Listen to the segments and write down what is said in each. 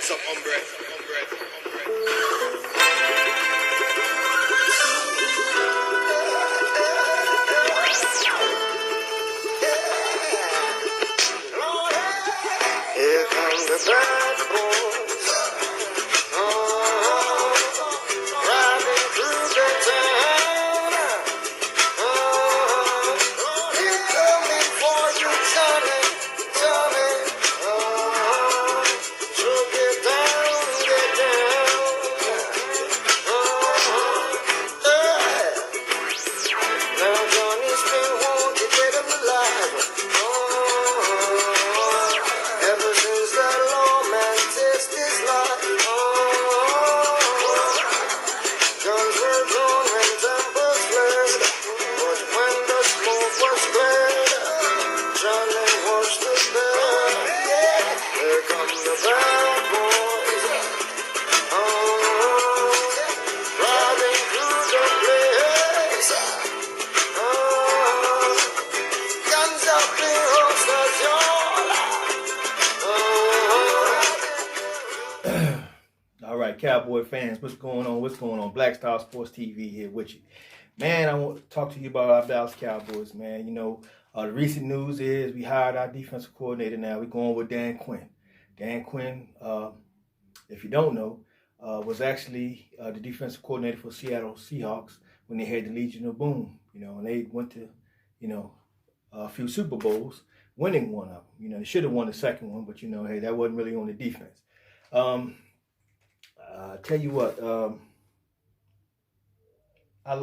some hombre. Here comes the bad boys, riding through the town. They're coming for you, Johnny, Johnny. So get down, get down. Now Johnny's been wanting to get him alive. Ever since that lawman takes his life. Guns were drawn when tempers flared, but when the smoke was cleared, Johnny was still there. Here come the bad boys, riding through the place. Guns up in holsters, y'all. All right, Cowboy fans, what's going on? What's going on? Black Star Sports TV here with you. Man, I want to talk to you about our Dallas Cowboys, man. You know, the recent news is we hired our defensive coordinator now. We're going with Dan Quinn. Dan Quinn, if you don't know, was actually the defensive coordinator for Seattle Seahawks when they had the Legion of Boom. You know, and they went to, a few Super Bowls, winning one of them. You know, they should have won the second one, but, hey, that wasn't really on the defense. Tell you what, I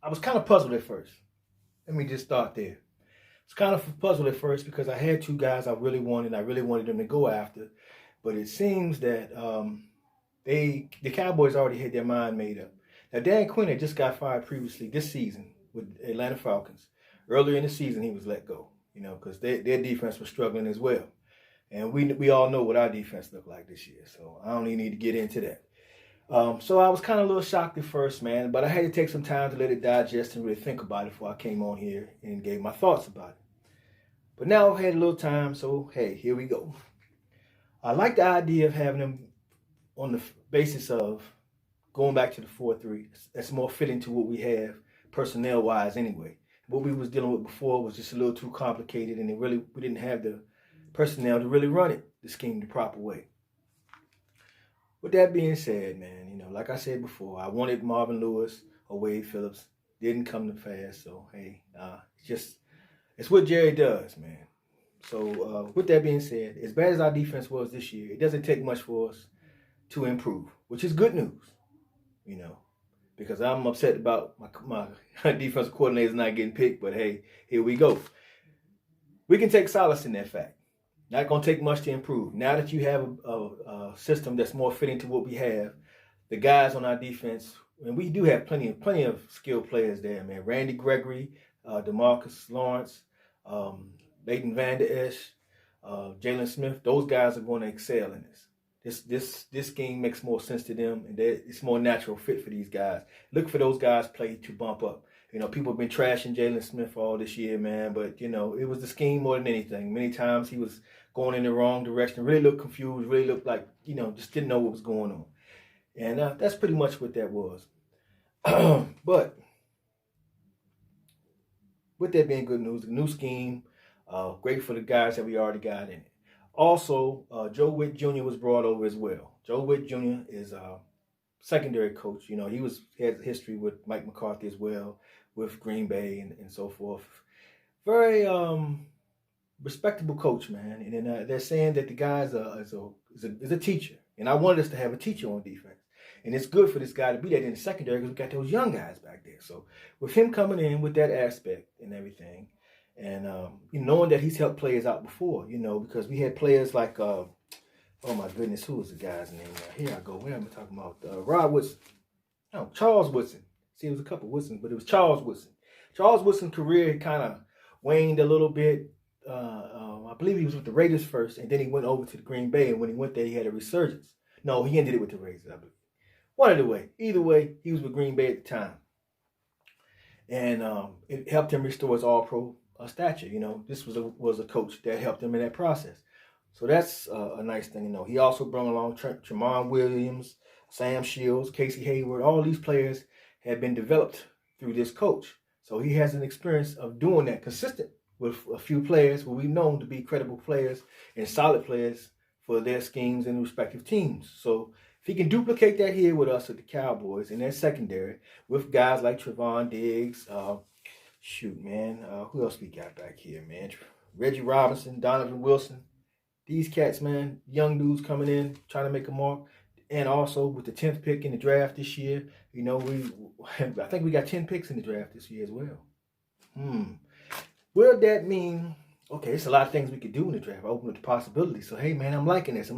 was kind of puzzled at first. Let me just start there. I was kind of puzzled at first because I had two guys I really wanted them to go after, but it seems that the Cowboys already had their mind made up. Now, Dan Quinn had just got fired previously this season with Atlanta Falcons. Earlier in the season, he was let go, because their defense was struggling as well. And we all know what our defense looked like this year, so I don't even need to get into that. So I was kind of a little shocked at first, man, but I had to take some time to let it digest and really think about it before I came on here and gave my thoughts about it. But now I've had a little time, so hey, here we go. I like the idea of having them on the basis of going back to the 4-3. That's more fitting to what we have personnel-wise anyway. What we was dealing with before was just a little too complicated, and we didn't have the personnel to really run it, the scheme, the proper way. With that being said, man, like I said before, I wanted Marvin Lewis or Wade Phillips. Didn't come to pass, so hey, it's what Jerry does, man. So with that being said, as bad as our defense was this year, it doesn't take much for us to improve, which is good news, because I'm upset about my defensive coordinators not getting picked, but hey, here we go. We can take solace in that fact. Not going to take much to improve. Now that you have a system that's more fitting to what we have, the guys on our defense, and we do have plenty of skilled players there, man. Randy Gregory, DeMarcus Lawrence, Leighton Vander Esch, Jalen Smith. Those guys are going to excel in this. This scheme makes more sense to them, and it's more natural fit for these guys. Look for those guys play to bump up. People have been trashing Jalen Smith all this year, man, but, it was the scheme more than anything. Many times he was going in the wrong direction, really looked confused, really looked like, just didn't know what was going on. And that's pretty much what that was. But with that being good news, the new scheme, great for the guys that we already got in it. Also, Joe Witt Jr. was brought over as well. Joe Witt Jr. is a secondary coach. He had history with Mike McCarthy as well, with Green Bay and so forth. Very respectable coach, man. And then they're saying that the guy is a teacher. And I wanted us to have a teacher on defense. And it's good for this guy to be there in the secondary because we got those young guys back there. So with him coming in with that aspect and everything, and knowing that he's helped players out before, because we had players like, oh my goodness, who was the guy's name? Here I go. Where am I talking about? Rod Woodson. No, Charles Woodson. See, it was a couple of Woodsons, but it was Charles Woodson. Charles Woodson's career kind of waned a little bit. I believe he was with the Raiders first, and then he went over to the Green Bay, and when he went there, he had a resurgence. No, he ended it with the Raiders, I believe. One of the way. Either way, he was with Green Bay at the time. And it helped him restore his all-pro stature. This was a coach that helped him in that process. So that's a nice thing to know. He also brought along Tremont Williams, Sam Shields, Casey Hayward. All these players have been developed through this coach. So he has an experience of doing that consistent with a few players who we've known to be credible players and solid players for their schemes and respective teams. So if he can duplicate that here with us at the Cowboys in their secondary with guys like Trevon Diggs, who else we got back here, man? Reggie Robinson, Donovan Wilson. These cats, man, young dudes coming in, trying to make a mark. And also with the 10th pick in the draft this year, I think we got 10 picks in the draft this year as well. Will that mean, okay, it's a lot of things we could do in the draft. I open up the possibilities. So, hey, man, I'm liking this.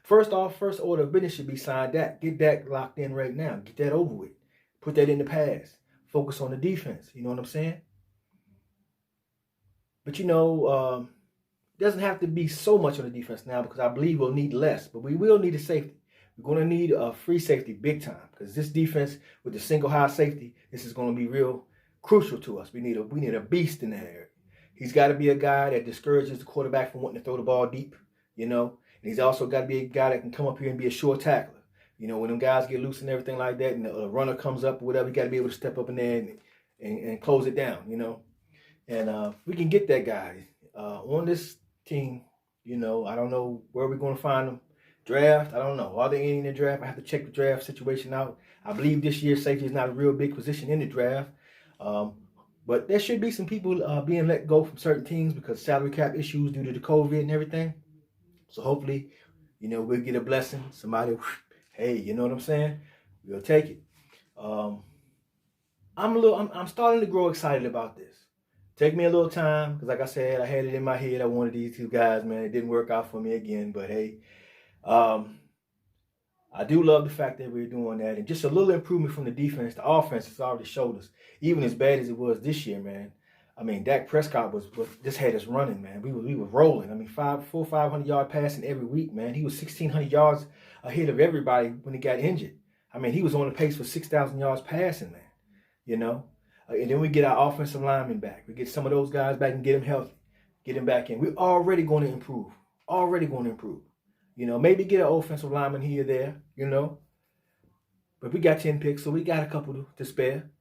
First off, first order of business should be sign Dak. Get Dak locked in right now. Get that over with. Put that in the past. Focus on the defense. You know what I'm saying? But, it doesn't have to be so much on the defense now because I believe we'll need less. But we will need a safety. We're going to need a free safety big time because this defense with the single high safety, this is going to be real crucial to us. We need a beast in that area. He's got to be a guy that discourages the quarterback from wanting to throw the ball deep, And he's also got to be a guy that can come up here and be a sure tackler. When them guys get loose and everything like that and the runner comes up or whatever, you got to be able to step up in there and close it down, And we can get that guy on this team. I don't know where we're going to find them. Draft, I don't know. Are they in the draft? I have to check the draft situation out. I believe this year safety is not a real big position in the draft. But there should be some people being let go from certain teams because salary cap issues due to the COVID and everything. So hopefully, we'll get a blessing. Somebody, hey, you know what I'm saying? We'll take it. I'm starting to grow excited about this. Take me a little time because, like I said, I had it in my head. I wanted these two guys, man. It didn't work out for me again. But hey, I do love the fact that we're doing that. And just a little improvement from the defense. The offense has already showed us, even as bad as it was this year, man. I mean, Dak Prescott was just had us running, man. We were rolling. I mean, 500-yard passing every week, man. He was 1,600 yards ahead of everybody when he got injured. I mean, he was on the pace for 6,000 yards passing, man. And then we get our offensive linemen back. We get some of those guys back and get them healthy. Get them back in. We're already going to improve. Maybe get an offensive lineman here or there, But we got 10 picks, so we got a couple to spare.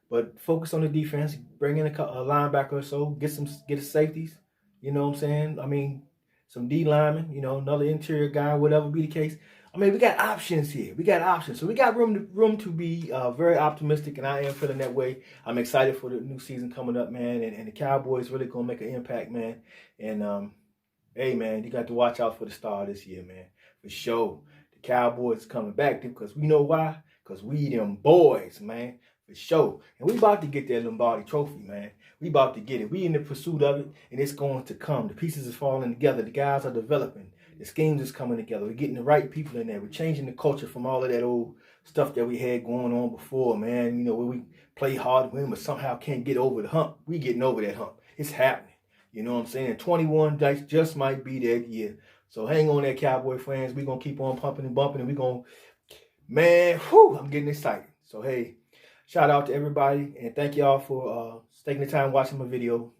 But focus on the defense. Bring in a linebacker or so. Get the safeties. You know what I'm saying? I mean, some D linemen, another interior guy, whatever be the case. I mean, we got options here. So we got room to be very optimistic, and I am feeling that way. I'm excited for the new season coming up, man, and the Cowboys really going to make an impact, man. And, hey, man, you got to watch out for the star this year, man. For sure. The Cowboys coming back because we know why? Because we them boys, man. For sure. And we about to get that Lombardi trophy, man. We about to get it. We in the pursuit of it, and it's going to come. The pieces is falling together. The guys are developing. The schemes is coming together. We're getting the right people in there. We're changing the culture from all of that old stuff that we had going on before, man. Where we play hard to win, but somehow can't get over the hump. We getting over that hump. It's happening. You know what I'm saying? 21 dice just might be that year. So hang on there, Cowboy fans. We're going to keep on pumping and bumping, and we're going to, man, I'm getting excited. So, hey, shout out to everybody, and thank y'all for taking the time watching my video.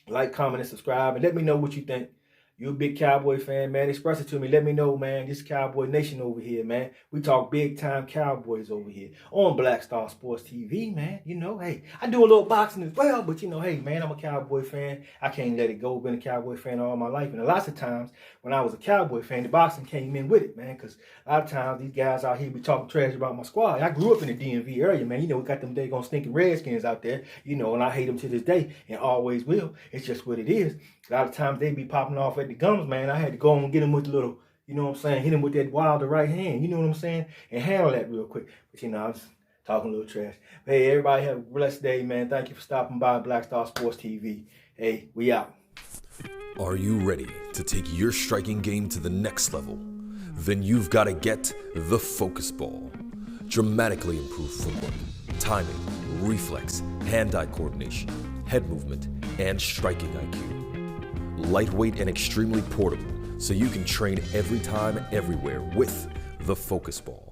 Like, comment, and subscribe, and let me know what you think. You're a big Cowboy fan, man. Express it to me. Let me know, man. This Cowboy Nation over here, man. We talk big-time Cowboys over here on Black Star Sports TV, man. Hey, I do a little boxing as well, but, hey, man, I'm a Cowboy fan. I can't let it go. Been a Cowboy fan all my life. And lots of times when I was a Cowboy fan, the boxing came in with it, man, because a lot of times these guys out here be talking trash about my squad. I grew up in the DMV area, man. We got them daggone stinking Redskins out there, and I hate them to this day and always will. It's just what it is. A lot of times they be popping off at the gums, man. I had to go and get him with the little, hit him with that wilder right hand, you know what I'm saying? And handle that real quick. But, I was talking a little trash. But, hey, everybody have a blessed day, man. Thank you for stopping by Black Star Sports TV. Hey, we out. Are you ready to take your striking game to the next level? Then you've got to get the Focus Ball. Dramatically improved footwork, timing, reflex, hand-eye coordination, head movement, and striking IQ. Lightweight and extremely portable, so you can train every time, everywhere with the Focus Ball.